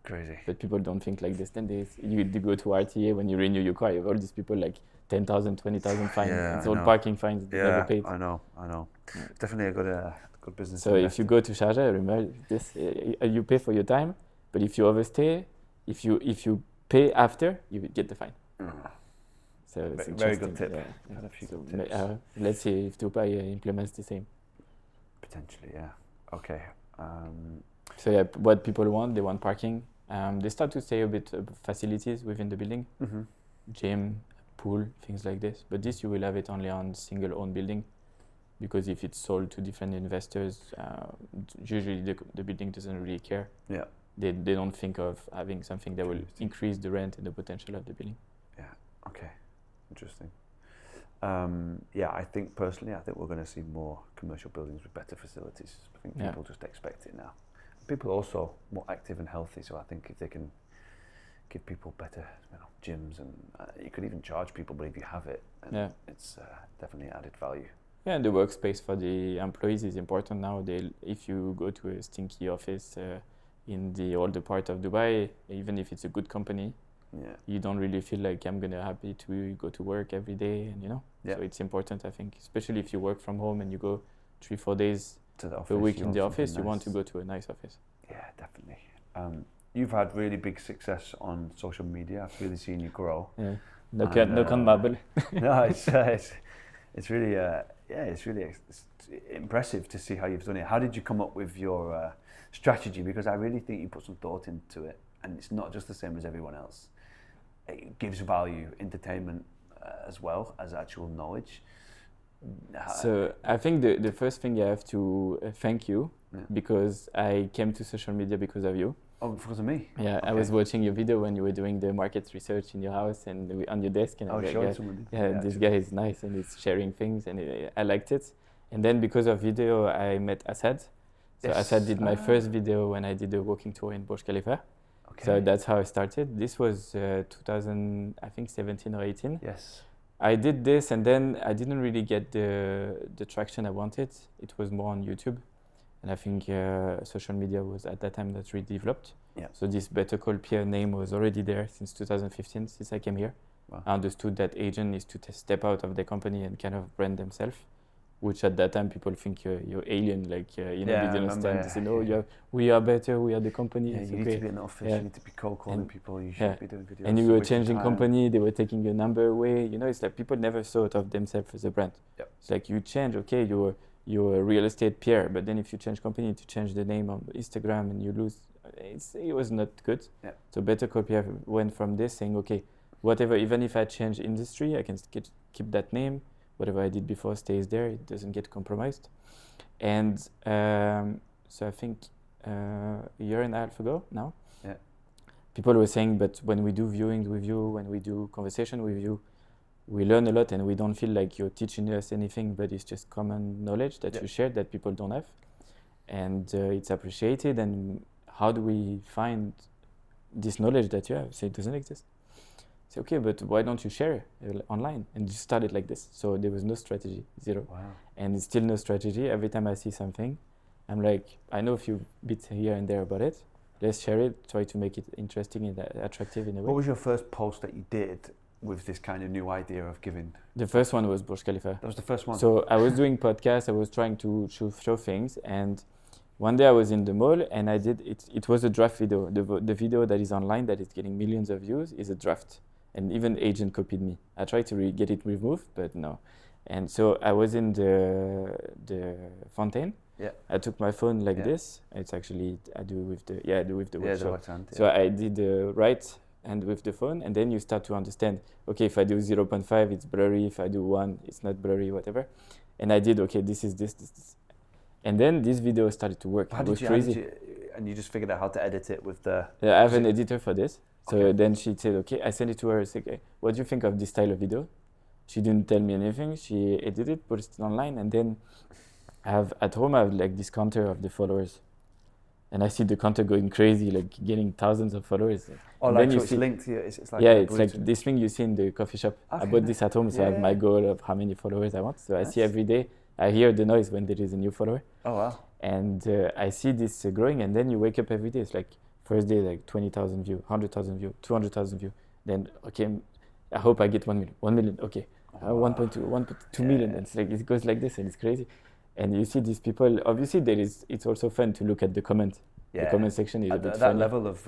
Crazy. But people don't think like this. Then you go to RTA when you renew your car. You have all these people like 10,000, 20,000 fines. It's all parking fines never paid. I know. It's definitely a good business. So if you go to Sharjah, remember this: you pay for your time, but if you overstay, if you pay after, you will get the fine. So it's very good tip. Yeah. Had a few good tips. Let's see if Dubai implements the same. Potentially, yeah. Okay. So yeah, what people want, they want parking. They start to say a bit of facilities within the building, gym, pool, things like this. But this you will have it only on single-owned building, because if it's sold to different investors, usually the building doesn't really care. Yeah. They don't think of having something that will increase the rent and the potential of the building. Yeah. Okay. Interesting. I think personally, we're going to see more commercial buildings with better facilities. I think people just expect it now. People are also more active and healthy, so I think if they can give people better gyms, and you could even charge people, but if you have it, it's definitely added value. Yeah, and the workspace for the employees is important now. If you go to a stinky office in the older part of Dubai, even if it's a good company, you don't really feel like I'm gonna happy to go to work every day, and so it's important, I think, especially if you work from home and you go 3-4 days a week in the office, you want to go to a nice office. Yeah, definitely. You've had really big success on social media. I've really seen you grow. Yeah, no can bubble. No, it's really it's impressive to see how you've done it. How did you come up with your strategy? Because I really think you put some thought into it, and it's not just the same as everyone else. It gives value, entertainment, as well as actual knowledge. So I think the first thing I have to thank you, because I came to social media because of you. Oh, because of me? Yeah, okay. I was watching your video when you were doing the market research in your house and on your desk, and I was like, this guy is nice and he's sharing things, and I liked it. And then because of video, I met Asad. So Asad did my first video when I did a walking tour in Burj Khalifa. Okay. So that's how I started. This was 2017 or 18. Yes. I did this, and then I didn't really get the traction I wanted. It was more on YouTube, and I think social media was at that time not really developed. Yeah. So this Better Call Pierre name was already there since 2015, since I came here. Wow. I understood that agent is to step out of the company and kind of brand themselves. which at that time people think you're alien, like you know, Yeah, they I didn't understand. remember, They say, no, we are better, we are the company. Yeah, It's you need okay. to be in the office. Yeah. You need to be cold calling And- people. You should yeah. be doing videos. And you were wasting changing time. company, they were taking your number away. You know, it's like people never thought of themselves as a brand. Yep. It's like you change, okay, you're a real estate Pierre, but then if you change company to change the name on Instagram and you lose, it was not good. Yep. So Better Call Pierre went from this saying, okay, whatever, even if I change industry, I can keep that name. Whatever I did before stays there. It doesn't get compromised. And so I think a year and a half ago now, Yeah. people were saying, but when we do viewings with you, when we do conversation with you, we learn a lot and we don't feel like you're teaching us anything, but it's just common knowledge that you share that people don't have. And it's appreciated. And how do we find this knowledge that you have? So it doesn't exist. Say, okay, but why don't you share online? And just started like this. So there was no strategy, zero. Wow. And it's still no strategy. Every time I see something, I'm like, I know a few bits here and there about it. Let's share it, try to make it interesting and attractive in a way. What was your first post that you did with this kind of new idea of giving? The first one was Burj Khalifa. That was the first one? So I was doing podcasts, I was trying to show things, and one day I was in the mall and I did, it was a draft video. The video that is online that is getting millions of views is a draft. And even agent copied me. I tried to get it removed, but no. And so I was in the fountain. Yeah. I took my phone like this. It's actually, I do with the the watch. right hand. So I did the right hand with the phone, and then you start to understand, okay, if I do 0.5, it's blurry. If I do 1, it's not blurry, whatever. And I did, okay, this is this. And then this video started to work. It was crazy. And you just figured out how to edit it with the... Yeah, I have an editor for this. So Okay. then she said, okay, I sent it to her. I said, okay, what do you think of this style of video? She didn't tell me anything. She edited it, put it online, and then at home I have like this counter of the followers. And I see the counter going crazy, like getting thousands of followers. Oh, And like then so you it's see, linked to you. It's like yeah, a it's like Bluetooth. this thing you see in the coffee shop. I Okay, bought nice. this at home, so I have my Yeah. goal of how many followers I want. So I see Nice. every day, I hear the noise when there is a new follower. Oh, wow. And I see this growing, and then you wake up every day. It's like first day, like 20,000 view, 100,000 view, 200,000 view. Then, okay, I hope I get 1 million. 1 million, okay. 1.2, 1.2 million. Yeah. It's like, it goes like this, and it's crazy. And you see these people, obviously it's also fun to look at the comment. Yeah. The comment section is a At bit that funny. level of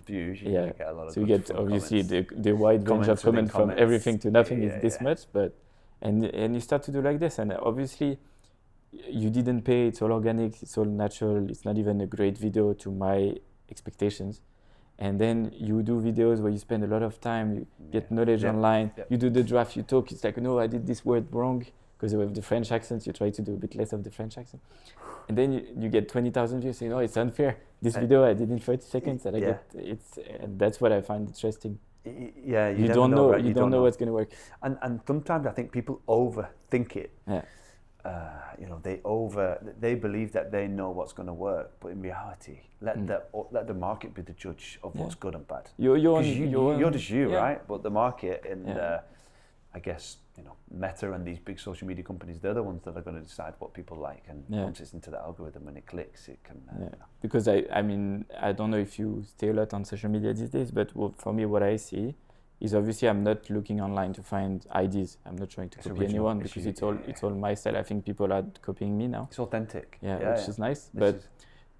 views, you Yeah. get a lot of So you good get fun obviously comments. the wide range Comments of within comment from comments. everything to nothing Yeah, is this yeah. much, but and you start to do like this, and obviously you didn't pay. It's all organic. It's all natural. It's not even a great video to my expectations. And then you do videos where you spend a lot of time. You get knowledge online. Yeah. You do the draft. You talk. It's like, no, I did this word wrong because with the French accent. You try to do a bit less of the French accent. And then you get 20,000 views saying, "Oh, it's unfair. This video I did in 30 seconds." And I get it's, and that's what I find interesting. Yeah, You never don't know. right? You don't know what's going to work. And sometimes I think people overthink it. Yeah. They believe that they know what's going to work, but in reality, let the market be the judge of what's good and bad. You're just you, yeah. right? But the market and Yeah. I guess Meta and these big social media companies, they're the ones that are going to decide what people like, and once it's into the algorithm and it clicks, it can. Because I mean, I don't know if you stay a lot on social media these days, but for me, what I see is obviously I'm not looking online to find ideas. I'm not trying to copy original. anyone because it's all my style. I think people are copying me now. It's authentic. Which is nice. But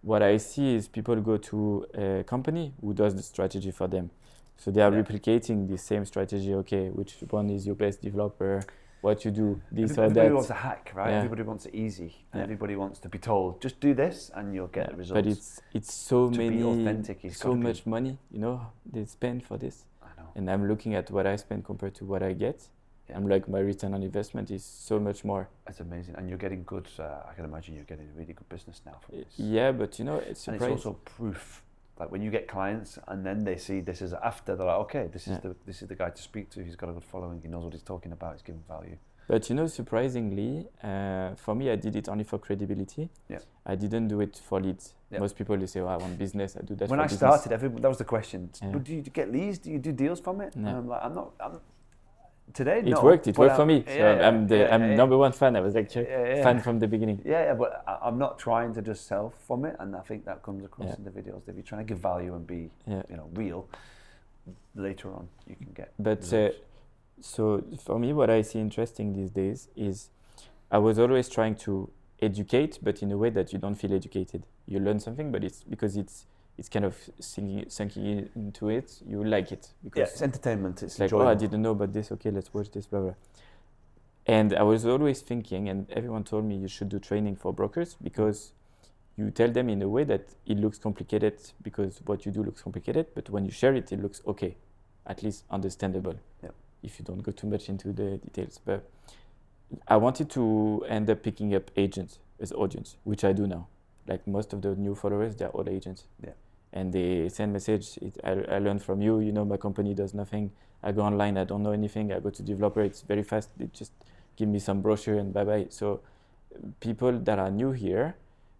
what I see is people go to a company who does the strategy for them. So they are replicating the same strategy. Okay, which one is your best developer? What you do, this or that. Everybody wants a hack, right? Yeah. Everybody wants it easy, and everybody wants to be told, just do this, and you'll get the results. But it's so To many, be authentic, it's so gotta be- much money, they spend for this. I know. And I'm looking at what I spend compared to what I get. Yeah. I'm like, my return on investment is so much more. It's amazing, and you're getting good. I can imagine you're getting really good business now from this. Yeah, but it's And it's surprising. also proof. Like when you get clients and then they see this is after, they're like, okay, this is the guy to speak to. He's got a good following. He knows what he's talking about. He's giving value. But surprisingly, for me, I did it only for credibility. Yeah. I didn't do it for leads. Yeah. Most people, they say, I want business. I do that When for I business. started, that was the question. Yeah. Do you get leads? Do you do deals from it? No. And I'm like, I'm today. It worked. It worked for me. So I'm yeah. number one fan. I was like Yeah. fan from the beginning. Yeah, but I'm not trying to just sell from it, and I think that comes across in the videos. If you're trying to give value and be, real, later on you can get. But results. so for me, what I see interesting these days is I was always trying to educate, but in a way that you don't feel educated. You learn something, but it's because it's kind of sinking into it. You like it because it's entertainment. It's like, enjoyable. oh, I didn't know about this. Okay, let's watch this, blah blah. And I was always thinking, and everyone told me you should do training for brokers because you tell them in a way that it looks complicated because what you do looks complicated, but when you share it, it looks okay, at least understandable. Yeah. If you don't go too much into the details. But I wanted to end up picking up agents as audience, which I do now. Like most of the new followers, they're all agents. Yeah. And they send message, I learned from you, my company does nothing. I go online, I don't know anything. I go to developer, it's very fast. They just give me some brochure and bye-bye. So people that are new here,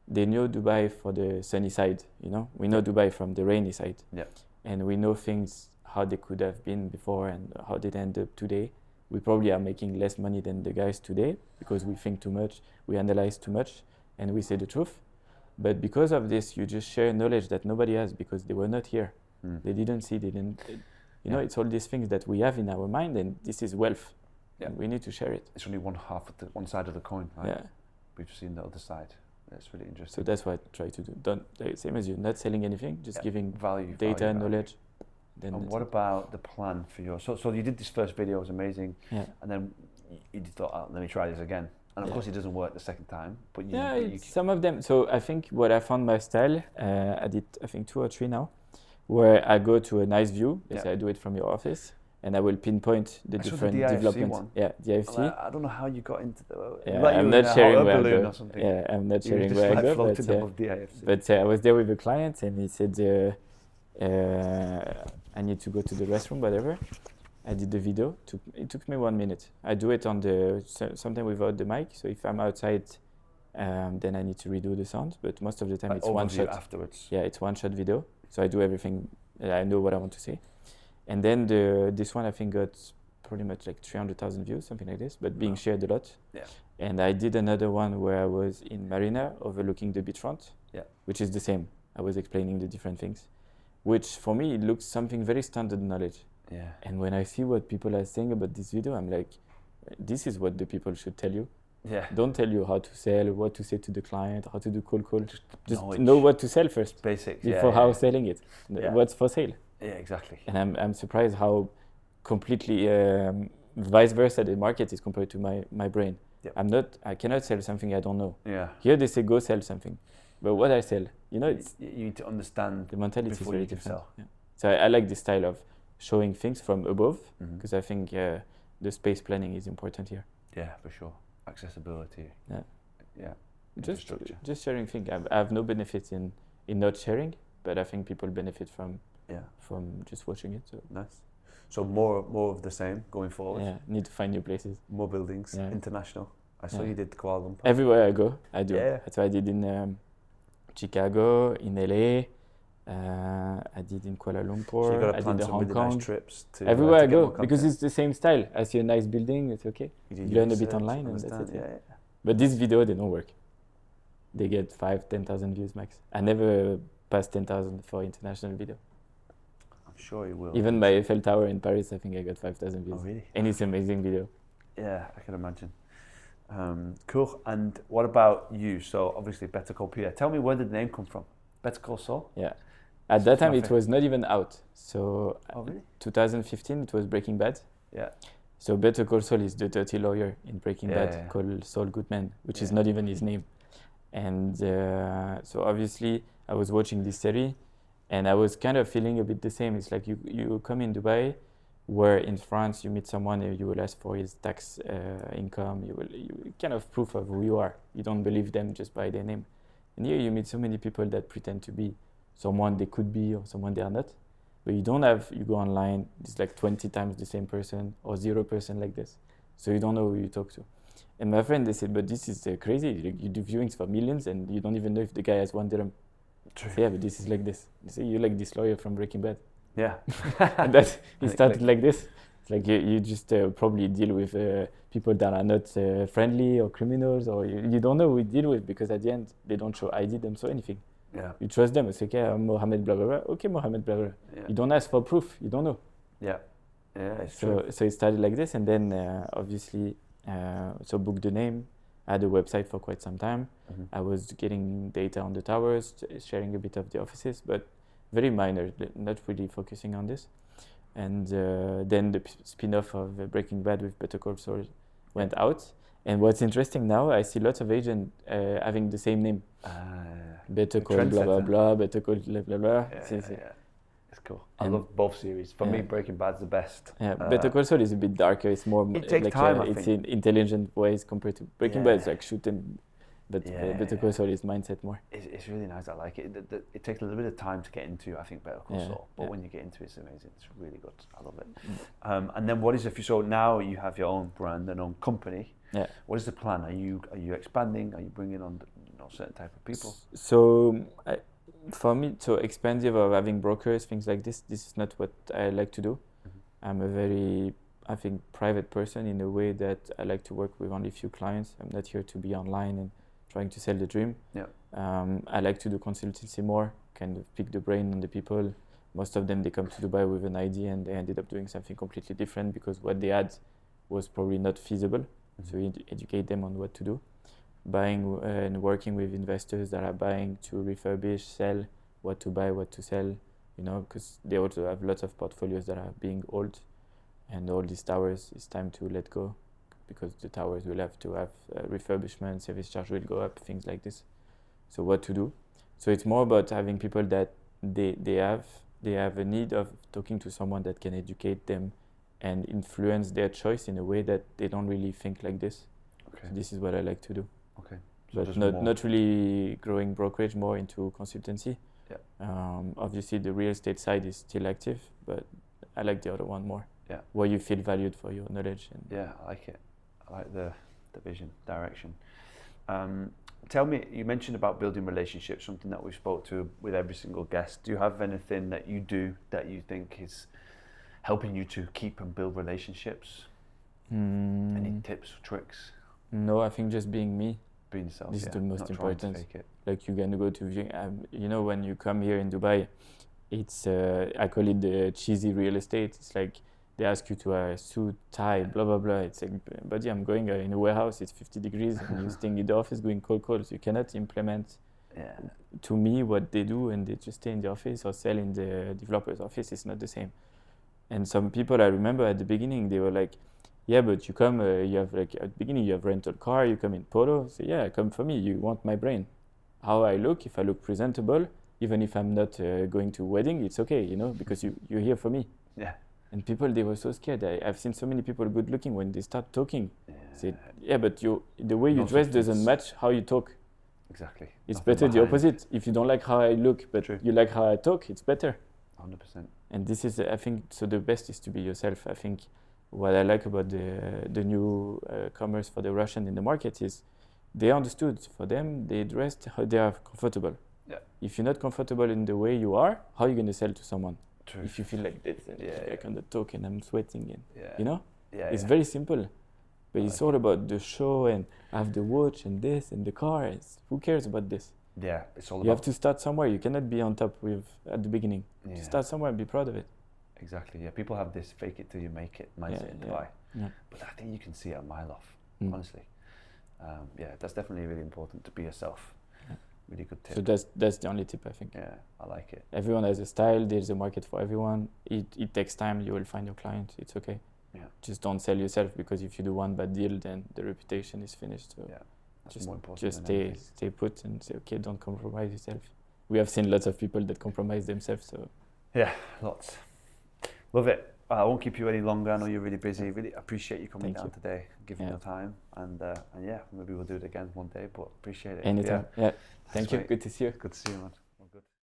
they know Dubai for the sunny side, We know Dubai from the rainy side. Yeah. And we know things, how they could have been before and how they end up today. We probably are making less money than the guys today because we think too much, we analyze too much, and we say the truth. But because of this, you just share knowledge that nobody has because they were not here. They didn't see, it's all these things that we have in our mind, and this is wealth. Yeah. And we need to share it. It's only one side of the coin, right? Yeah. We've seen the other side. That's really interesting. So that's what I try to do. Same as you, not selling anything, just giving value, data, knowledge. Then and what about the plan for your? So you did this first video, it was amazing, and then you thought, oh, let me try this again. And of course, it doesn't work the second time. But some of them. So I think what I found my style, I did I think 2 or 3 now, where I go to a nice view. Let's say I do it from your office, and I will pinpoint the different developments. Yeah, the IFC. I don't know how you got into the. I'm not sharing where I go. Or something. Yeah, I'm not sharing where I go. But I was there with a client, and he said, I need to go to the restroom, whatever. I did the video. It took me 1 minute. I do it on sometimes without the mic. So if I'm outside, then I need to redo the sound. But most of the time, it's one shot afterwards. Yeah, it's one shot video. So I do everything. I know what I want to say. And then this one I think got pretty much like 300,000 views, something like this, but being shared a lot. Yeah. And I did another one where I was in Marina overlooking the beachfront, which is the same. I was explaining the different things, which for me it looks something very standard knowledge. Yeah. And when I see what people are saying about this video, I'm like, this is what the people should tell you. Yeah. Don't tell you how to sell, what to say to the client, how to do cold call. Just know what to sell first. Basics. Before how selling it. What's for sale. Yeah, exactly. And I'm surprised how completely vice versa the market is compared to my brain. Yep. I cannot sell something I don't know. Yeah. Here they say go sell something. But what I sell, it's you need to understand the mentality before is very you can different. sell. Yeah. So I like this style of showing things from above because I think the space planning is important here. Yeah, for sure. Accessibility. Yeah. Yeah. Just sharing things. I have no benefit in not sharing, but I think people benefit from just watching it. So nice. So more of the same going forward. Yeah, need to find new places. More buildings, international. I saw you did Kuala Lumpur. Everywhere I go, I do. Yeah. That's what I did in Chicago, in LA. I did in Kuala Lumpur. So you got to I plan did in some Hong really Kong. nice trips to everywhere I go get because it's the same style. I see a nice building, it's okay. You learn a bit online and that's it. Yeah. But this video, they don't work. They get 5,000-10,000 views max. I never passed 10,000 for international video. I'm sure you will. Even my Eiffel Tower in Paris, I think I got 5,000 views. Oh, really? And it's an amazing video. Yeah, I can imagine. Cool. And what about you? So obviously Better Call Pierre. Tell me, where did the name come from? Better Call Saul? Yeah. At that time, it was not even out. So, really? 2015, it was Breaking Bad. Yeah. So Better Call Saul is the dirty lawyer in Breaking Bad called Saul Goodman, which is not even his name. And so obviously, I was watching this series, and I was kind of feeling a bit the same. It's like you come in Dubai, where in France you meet someone and you will ask for his tax income. You kind of proof of who you are. You don't believe them just by their name. And here you meet so many people that pretend to be someone they could be or someone they are not. But you go online, it's like 20 times the same person or 0% like this. So you don't know who you talk to. And my friend, they said, but this is crazy. You do viewings for millions and you don't even know if the guy has 1 dirham. True. So, yeah, but this is like this. They say, you're like this lawyer from Breaking Bad. Yeah. And he started like this. It's like you just probably deal with people that are not friendly or criminals, or you don't know who you deal with because at the end, they don't show ID, don't show anything. Yeah. You trust them. It's okay, I'm Mohammed blah, blah, blah. Okay, Mohammed blah, blah. Yeah. You don't ask for proof. You don't know. Yeah. Yeah, it's true. So it started like this. And then obviously, so booked the name. I had a website for quite some time. I was getting data on the towers, sharing a bit of the offices, but very minor, not really focusing on this. And then the spin-off of Breaking Bad with Better Call Saul went out. And what's interesting now, I see lots of agents having the same name. Better Call blah blah blah, Better Call blah blah blah. It's cool. I love both series. For me, Breaking Bad's the best. Better Call Saul is a bit darker. It's more it takes time, I it's think. in intelligent ways compared to Breaking Bad. It's like shooting, but Better Call Saul is mindset more. It's really nice. I like it. It takes a little bit of time to get into, I think, Better Call Saul. But when you get into it, it's amazing. It's really good. I love it. And then what is so now you have your own brand and own company. Yeah. What is the plan? Are you expanding? Are you bringing on certain type of people? So for me, so expensive or having brokers, things like this is not what I like to do. I'm a very, I think, private person in a way that I like to work with only few clients. I'm not here to be online and trying to sell the dream. I like to do consultancy more, kind of pick the brain on the people. Most of them, they come to Dubai with an idea and they ended up doing something completely different because what they had was probably not feasible. So we educate them on what to do. Buying and working with investors that are buying to refurbish, sell, what to buy, what to sell, because they also have lots of portfolios that are being old, and all these towers, it's time to let go, because the towers will have to have refurbishment, service charge will go up, things like this. So what to do? So it's more about having people that they have a need of talking to someone that can educate them and influence their choice in a way that they don't really think like this. So this is what I like to do. So but not really growing brokerage, more into consultancy. Obviously the real estate side is still active, but I like the other one more. Where you feel valued for your knowledge. And I like it. I like the vision, direction. Tell me, you mentioned about building relationships, something that we spoke to with every single guest. Do you have anything that you do that you think is helping you to keep and build relationships? Any tips or tricks? No, I think just being me. Being yourself. This is the most important. Fake it. Like you're gonna go to, when you come here in Dubai, it's I call it the cheesy real estate. It's like they ask you to wear a suit, tie, blah blah blah. It's like, but I'm going in a warehouse. It's 50 degrees, and you're staying in the office going cold. So you cannot implement. To me, what they do, and they just stay in the office or sell in the developer's office. It's not the same. And some people, I remember at the beginning, they were like, yeah, but you come, you have like, at the beginning you have rental car, you come in polo. So yeah, come for me, you want my brain. How I look, if I look presentable, even if I'm not going to a wedding, it's okay, because you're here for me. And people, they were so scared. I've seen so many people good looking when they start talking. Say, but the way you dress doesn't match how you talk. Exactly. It's better the opposite. If you don't like how I look, but you like how I talk, it's better. 100%. And this is, I think, so the best is to be yourself. I think what I like about the new commerce for the Russian in the market is they understood. For them, they dressed how they are comfortable. If you're not comfortable in the way you are, how are you going to sell to someone? True. If you feel like this, and I cannot talk and I'm sweating, and it's very simple. But it's all about the show and have the watch and this and the car. Who cares about this? It's all about. You have to start somewhere. You cannot be on top at the beginning. Start somewhere and be proud of it. Exactly. People have this fake it till you make it mindset in Dubai. But I think you can see it a mile off, honestly. That's definitely really important to be yourself. Really good tip. So that's the only tip, I think. I like it. Everyone has a style. There's a market for everyone. It takes time. You will find your client. It's okay. Just don't sell yourself, because if you do one bad deal, then the reputation is finished. So that's more important. Just stay put and say, okay, don't compromise yourself. We have seen lots of people that compromise themselves. So lots. Love it. I won't keep you any longer. I know you're really busy. Really appreciate you coming down today, giving your time, and maybe we'll do it again one day. But appreciate it. Anytime. Thank you. Good to see you. Good to see you, man.